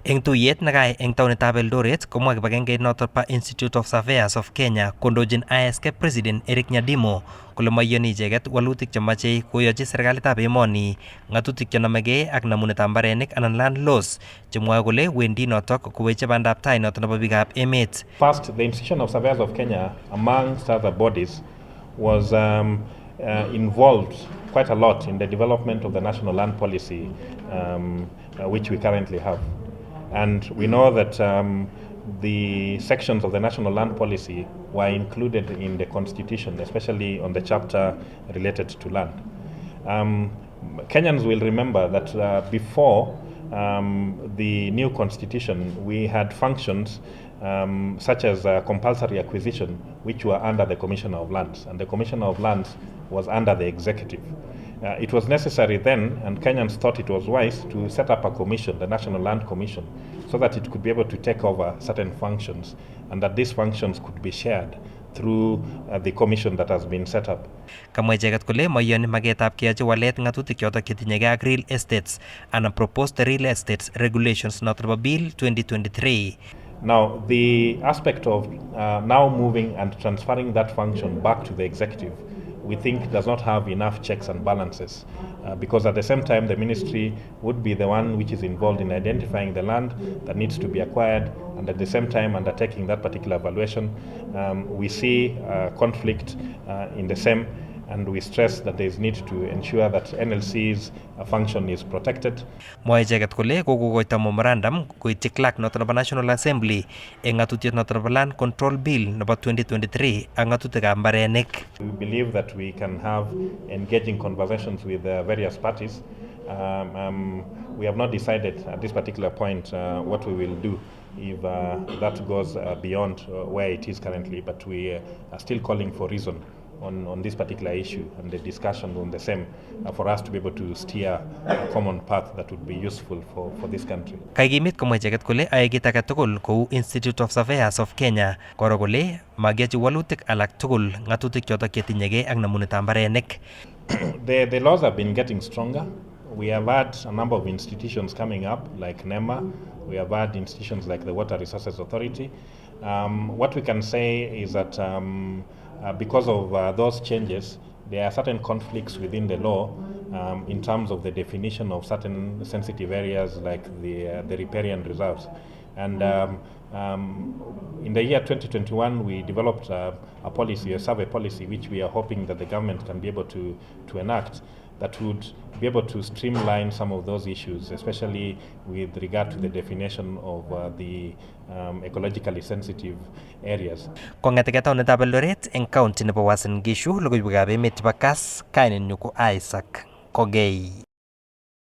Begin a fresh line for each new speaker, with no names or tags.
Eng tuyet nekai eng taonitab Eldoret komwa kibagengeit notok pa Institute of Surveyors of Kenya kondochin ISK President Eric Nyadimo kole maiyoni icheket walutik chemachei koyochi serikalitab emoni ng'atutik chenomegei ak namunetab mbarenik anan land laws chemwoe kole wendi notok koweche bandab tai notok nebo biikab emet.
First, the Institution of Surveyors of Kenya, amongst other bodies, was involved quite a lot in the development of the national land policy, which we currently have. And we know that the sections of the national land policy were included in the constitution, especially on the chapter related to land. Kenyans will remember that before the new constitution, we had functions such as compulsory acquisition, which were under the Commissioner of Lands, and the Commissioner of Lands was under the executive. It was necessary then, and Kenyans thought it was wise, to set up a commission, the National Land Commission, so that it could be able to take over certain functions, and that these functions could be shared through the commission that has been set up.
Kamwa icheket kole maiyoni maketab keyochi walet ng'atutik chotok chetinyegei ak real estates anan proposed real estates regulations notok nebo Bill 2023.
Now, the aspect of now moving and transferring that function back to the executive, we think does not have enough checks and balances because at the same time the ministry would be the one which is involved in identifying the land that needs to be acquired, and at the same time undertaking that particular valuation. We see conflict in the same, and we stress that there is need to ensure that NLC's function is protected.
Mwae icheket kole kokokoito memorandum koityi clerk noto nebo National Assembly eng ng'atutiet noto nebo Land Control Bill nebo 2023 ak ng'atutikab mbarenik.
We believe that we can have engaging conversations with various parties. We have not decided at this particular point what we will do if that goes beyond where it is currently, but we are still calling for reason on this particular issue and the discussion on the same for us to be able to steer a common path that would be useful for this country.
Kaikimit komwa icheket kole ae kit age tugul kou Institute of Surveyors of Kenya koro kole makiyochi walutik alak tugul ng'atutik chotok chetinyegei ak namunetab mbarenik.
The laws have been getting stronger. We have had a number of institutions coming up like NEMA. We have had institutions like the Water Resources Authority. What we can say is that because of those changes, there are certain conflicts within the law in terms of the definition of certain sensitive areas like the riparian reserves. And in the year 2021, we developed a policy, a survey policy, which we are hoping that the government can be able to enact, that would be able to streamline some of those issues, especially with regard to the definition of the ecologically sensitive areas.
Kong'etege taonitab Eldoret eng county nebo Uasin Gishu, logoiwekab emet chebo Kass, kainenyu ko Isaac Kogei.